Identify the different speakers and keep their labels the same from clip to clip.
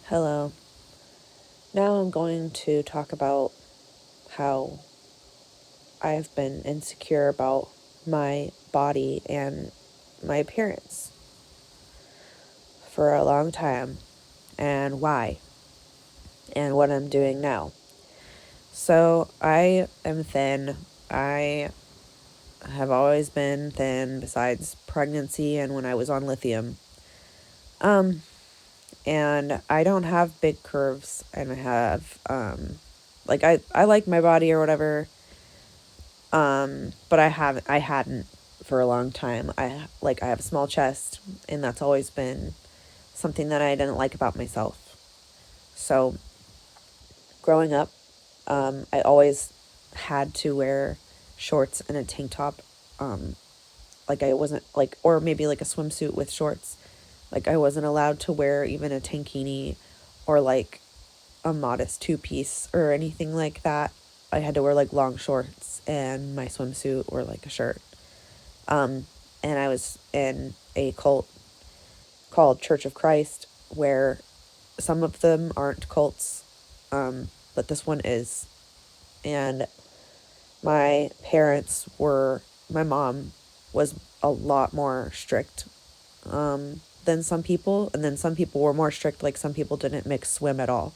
Speaker 1: Hello. Now I'm going to talk about how I've been insecure about my body and my appearance for a long time and why and what I'm doing now. So I am thin. I have always been thin besides pregnancy and when I was on lithium. Um and I don't have big curves and I have I like my body or whatever. But I hadn't for a long time. I have a small chest, and that's always been something that I didn't like about myself. So, growing up, I always had to wear shorts and a tank top. Like I wasn't like, or maybe like a swimsuit with shorts. Like I wasn't allowed to wear even a tankini or like a modest two piece or anything like that. I had to wear like long shorts and my swimsuit or like a shirt. Um, and I was in a cult called Church of Christ, where some of them aren't cults, but this one is. And my mom was a lot more strict than some people, and then some people were more strict, like some people didn't mix swim at all,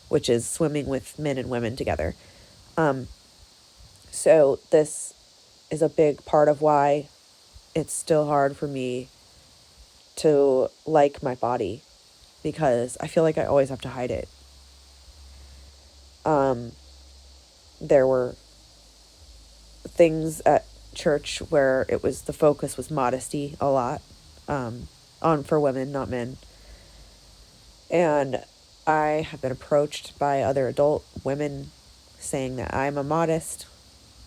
Speaker 1: which is swimming with men and women together. Um, so this is a big part of why it's still hard for me to like my body because I feel like I always have to hide it. Um, there were things at church where the focus was modesty a lot, on for women, not men. And I have been approached by other adult women saying that I'm a modest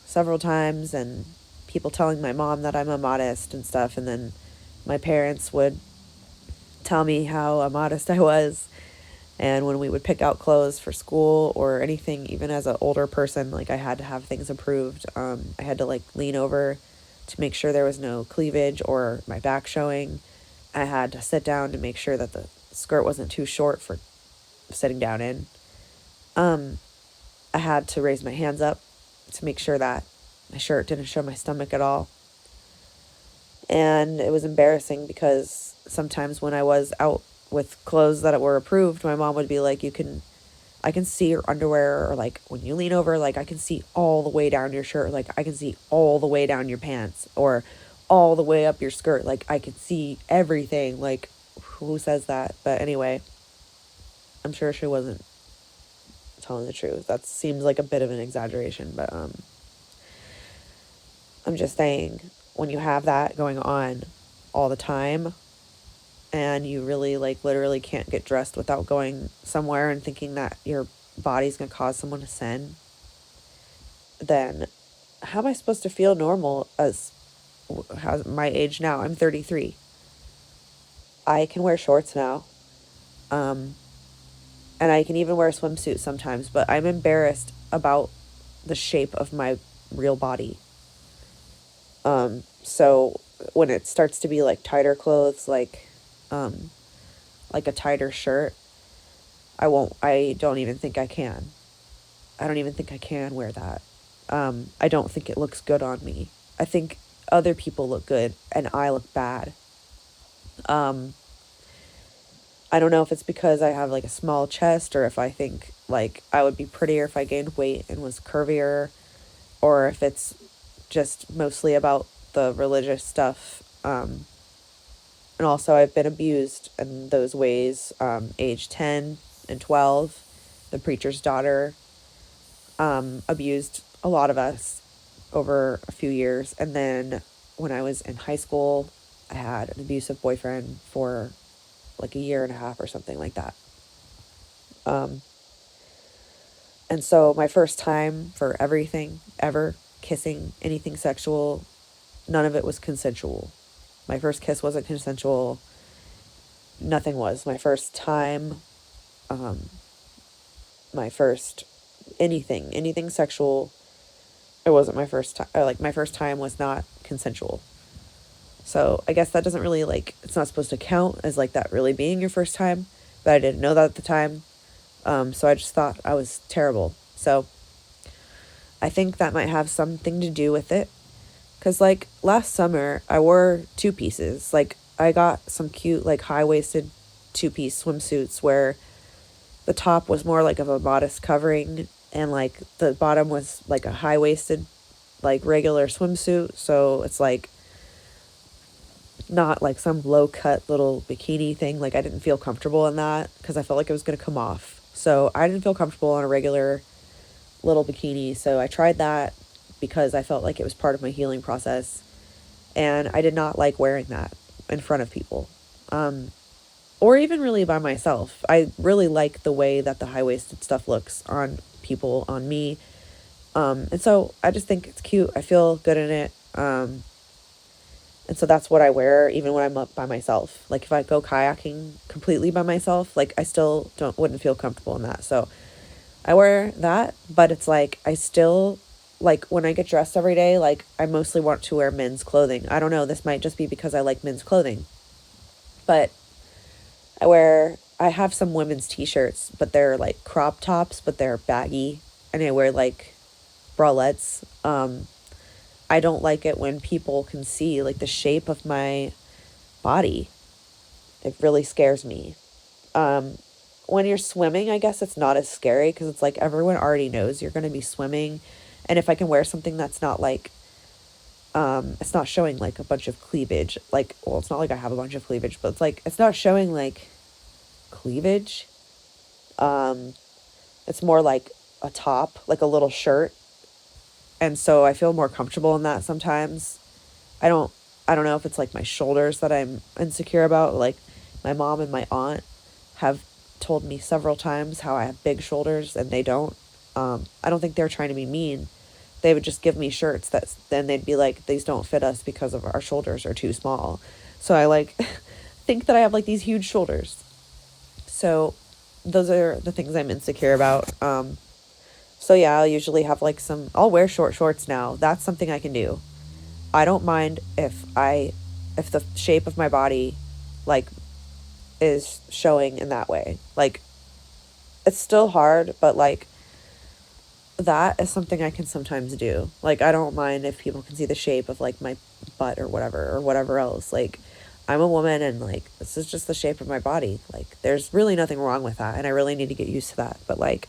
Speaker 1: several times, and people telling my mom that I'm a modest and stuff. And then my parents would tell me how modest I was. And when we would pick out clothes for school or anything, even as an older person, like I had to have things approved. I had to like lean over to make sure there was no cleavage or my back showing. I had to sit down to make sure that the skirt wasn't too short for sitting down in. Um, I had to raise my hands up to make sure that my shirt didn't show my stomach at all. And it was embarrassing because sometimes when I was out with clothes that were approved, my mom would be like, I can see your underwear, or like when you lean over, like I can see all the way down your shirt, like I can see all the way down your pants, or all the way up your skirt, like I could see everything. Like, who says that? But anyway, I'm sure she wasn't telling the truth. That seems like a bit of an exaggeration, but I'm just saying, when you have that going on all the time, and you really like literally can't get dressed without going somewhere and thinking that your body's gonna cause someone to sin, then how am I supposed to feel normal as my age now? I'm 33. I can wear shorts now. Um, and I can even wear a swimsuit sometimes, but I'm embarrassed about the shape of my real body. So when it starts to be like tighter clothes, um, like a tighter shirt, I don't even think I can. I don't even think I can wear that. I don't think it looks good on me. I think other people look good and I look bad. Um, I don't know if it's because I have like a small chest, or if I think like I would be prettier if I gained weight and was curvier, or if it's just mostly about the religious stuff. And also, I've been abused in those ways. Age 10 and 12, the preacher's daughter abused a lot of us over a few years. And then when I was in high school, I had an abusive boyfriend for like a year and a half or something like that. Um, and so my first time for everything ever, kissing, anything sexual, none of it was consensual. My first kiss wasn't consensual. Nothing was. My first time, um, my first anything sexual, it wasn't my first time. Like my first time was not consensual. So I guess that doesn't really like, it's not supposed to count as like that really being your first time, but I didn't know that at the time. So I just thought I was terrible. So I think that might have something to do with it. Because, like, last summer, I wore two pieces. Like, I got some cute, like, high waisted two piece swimsuits where the top was more like of a bodice covering, and, like, the bottom was like a high waisted, like, regular swimsuit. So it's, like, not like some low cut little bikini thing. Like, I didn't feel comfortable in that because I felt like it was going to come off. So I didn't feel comfortable in a regular little bikini. So I tried that because I felt like it was part of my healing process. And I did not like wearing that in front of people. Or even really by myself. I really like the way that the high waisted stuff looks on people, on me. And so I just think it's cute. I feel good in it. And so that's what I wear even when I'm up by myself. Like, if I go kayaking completely by myself, like, I still wouldn't feel comfortable in that. So I wear that, but it's like I still, like, when I get dressed every day, like, I mostly want to wear men's clothing. I don't know, this might just be because I like men's clothing. But I have some women's t-shirts, but they're like crop tops, but they're baggy, and I wear like bralettes. I don't like it when people can see like the shape of my body. It really scares me. Um, when you're swimming, I guess it's not as scary because it's like everyone already knows you're going to be swimming. And if I can wear something that's not like, it's not showing like a bunch of cleavage, like, well, it's not like I have a bunch of cleavage, but it's like, it's not showing like cleavage. Um, it's more like a top, like a little shirt. And so I feel more comfortable in that sometimes. I don't I don't know if it's like my shoulders that I'm insecure about. Like, my mom and my aunt have told me several times how I have big shoulders and they don't. I don't think they're trying to be mean. They would just give me shirts that then they'd be like, these don't fit us because of our shoulders are too small. So I like think that I have like these huge shoulders. So those are the things I'm insecure about. So yeah, I'll usually have like I'll wear short shorts now. That's something I can do. I don't mind if the shape of my body, like, is showing in that way. Like, it's still hard, but like, that is something I can sometimes do. Like, I don't mind if people can see the shape of like my butt or whatever else. Like, I'm a woman and like, this is just the shape of my body. Like, there's really nothing wrong with that, and I really need to get used to that. But like,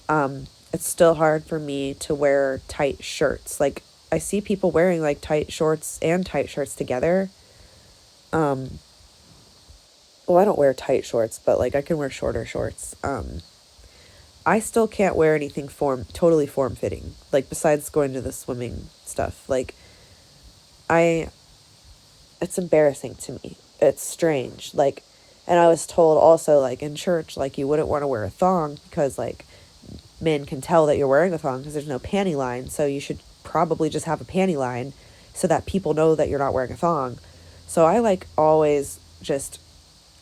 Speaker 1: it's still hard for me to wear tight shirts. Like, I see people wearing like tight shorts and tight shirts together. Um, well, I don't wear tight shorts, but like, I can wear shorter shorts. I still can't wear anything totally form fitting. Like, besides going to the swimming stuff. Like, I, it's embarrassing to me. It's strange. Like, and I was told also, like, in church, like, you wouldn't want to wear a thong because, like, men can tell that you're wearing a thong because there's no panty line. So you should probably just have a panty line so that people know that you're not wearing a thong. So I, like, always just,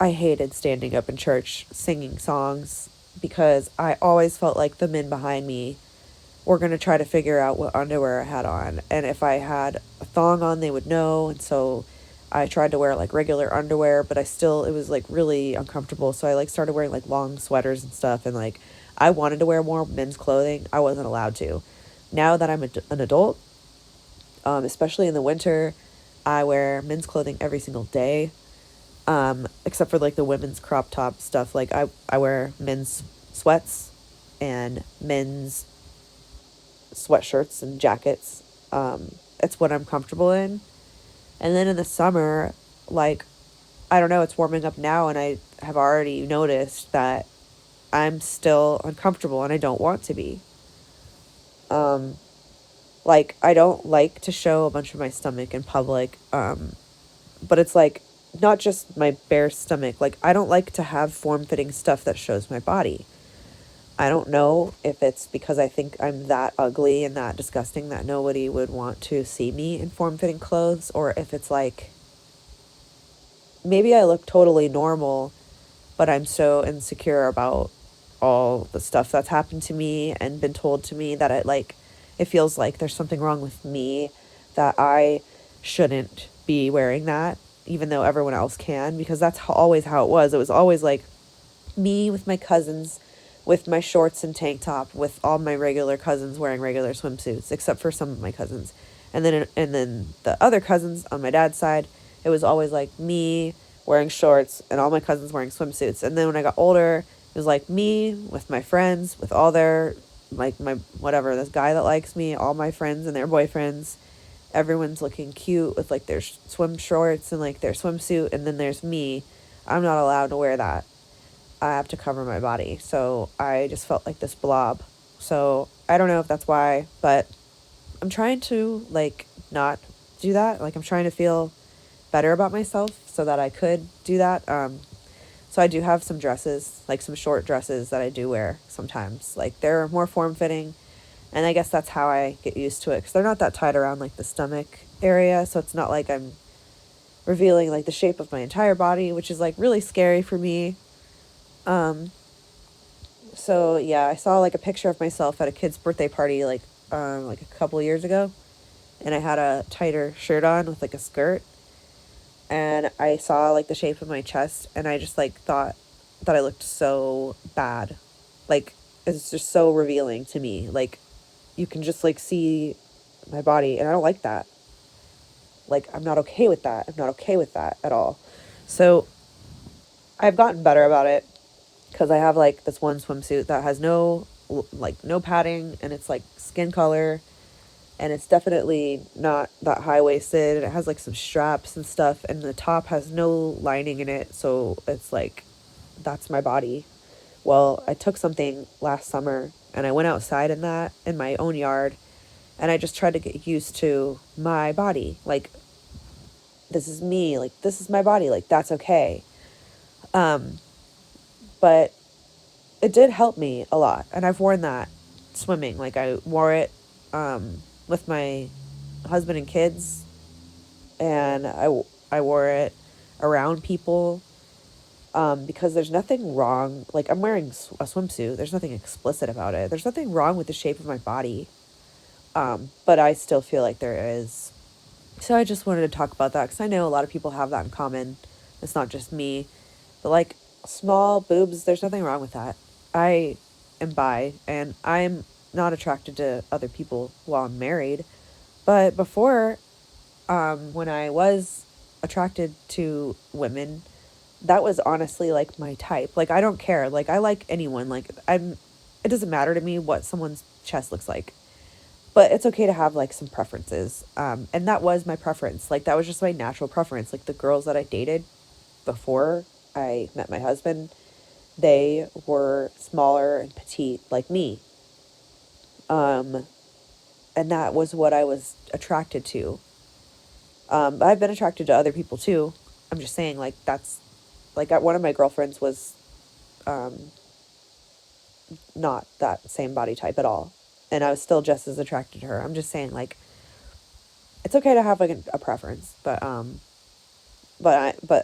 Speaker 1: I hated standing up in church singing songs because I always felt like the men behind me were going to try to figure out what underwear I had on. And if I had a thong on, they would know. And so I tried to wear like regular underwear, but it was like really uncomfortable. So I like started wearing like long sweaters and stuff. And like, I wanted to wear more men's clothing. I wasn't allowed to. Now that I'm an adult, especially in the winter, I wear men's clothing every single day. Except for like the women's crop top stuff. Like, I wear men's sweats and men's sweatshirts and jackets. It's what I'm comfortable in. And then in the summer, like, I don't know, it's warming up now, and I have already noticed that I'm still uncomfortable and I don't want to be. Um, like, I don't like to show a bunch of my stomach in public. But it's like, not just my bare stomach. Like, I don't like to have form fitting stuff that shows my body. I don't know if it's because I think I'm that ugly and that disgusting that nobody would want to see me in form fitting clothes, or if it's like, maybe I look totally normal, but I'm so insecure about all the stuff that's happened to me and been told to me that it feels like there's something wrong with me, that I shouldn't be wearing that, even though everyone else can, because that's always how it was. It was always like, me with my cousins with my shorts and tank top with all my regular cousins wearing regular swimsuits except for some of my cousins. And then the other cousins on my dad's side, it was always like me wearing shorts and all my cousins wearing swimsuits. And then when I got older, it was like me with my friends with all their like my whatever, this guy that likes me, all my friends and their boyfriends. Everyone's looking cute with like their swim shorts and like their swimsuit, and then there's me. I'm not allowed to wear that. I have to cover my body. So I just felt like this blob. So I don't know if that's why, but I'm trying to like not do that. Like I'm trying to feel better about myself so that I could do that. So I do have some dresses, like some short dresses that I do wear sometimes. Like they're more form fitting, and I guess that's how I get used to it because they're not that tight around like the stomach area, so it's not like I'm revealing like the shape of my entire body, which is like really scary for me. Um, so yeah, I saw like a picture of myself at a kid's birthday party like a couple years ago, and I had a tighter shirt on with like a skirt, and I saw like the shape of my chest, and I just like thought that I looked so bad. Like it's just so revealing to me. Like you can just like see my body, and I don't like that. Like I'm not okay with that. I'm not okay with that at all. So I've gotten better about it because I have like this one swimsuit that has no padding, and it's like skin color, and it's definitely not that high waisted. It has like some straps and stuff, and the top has no lining in it, so it's like that's my body. Well, I took something last summer and I went outside in that in my own yard, and I just tried to get used to my body. Like this is me, like this is my body, like that's okay. Um but it did help me a lot, and I've worn that swimming. Like I wore it with my husband and kids, and I wore it around people because there's nothing wrong. Like I'm wearing a swimsuit. There's nothing explicit about it. There's nothing wrong with the shape of my body. But I still feel like there is. So I just wanted to talk about that because I know a lot of people have that in common. It's not just me. But like small boobs, there's nothing wrong with that. I am bi and I'm not attracted to other people while I'm married. But before, when I was attracted to women, that was honestly like my type. Like I don't care. Like I like anyone. Like it doesn't matter to me what someone's chest looks like. But it's okay to have like some preferences. And that was my preference. Like that was just my natural preference. Like the girls that I dated before I met my husband, they were smaller and petite like me. Um, and that was what I was attracted to. But I've been attracted to other people too. I'm just saying, like, that's like one of my girlfriends was um, not that same body type at all. And I was still just as attracted to her. I'm just saying, like, it's okay to have like a preference, but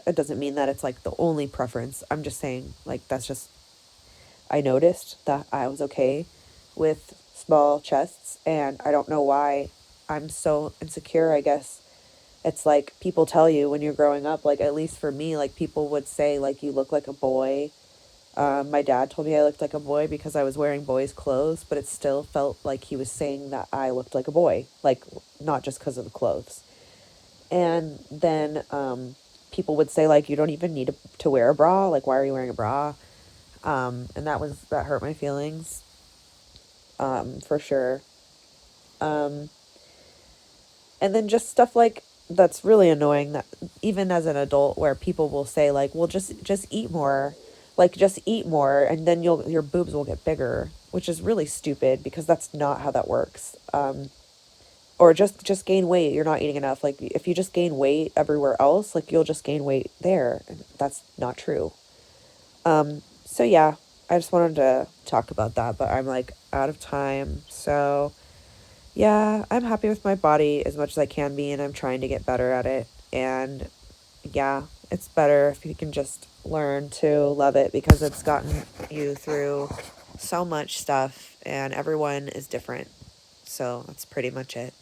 Speaker 1: it doesn't mean that it's like the only preference. I'm just saying, like, that's just I noticed that I was okay with small chests, and I don't know why I'm so insecure. I guess it's like people tell you when you're growing up, like at least for me, like people would say like you look like a boy. My dad told me I looked like a boy because I was wearing boys' clothes, but it still felt like he was saying that I looked like a boy, like not just because of the clothes. And then people would say like you don't even need to wear a bra. Like why are you wearing a bra? And that hurt my feelings, for sure. Um, and then just stuff like that's really annoying that even as an adult where people will say like, well, just eat more, like just eat more, and then your boobs will get bigger, which is really stupid because that's not how that works. Or just gain weight. You're not eating enough. Like if you just gain weight everywhere else, like you'll just gain weight there, and that's not true. So yeah, I just wanted to talk about that, but I'm like out of time. So yeah, I'm happy with my body as much as I can be, and I'm trying to get better at it. And yeah, it's better if you can just learn to love it because it's gotten you through so much stuff, and everyone is different. So that's pretty much it.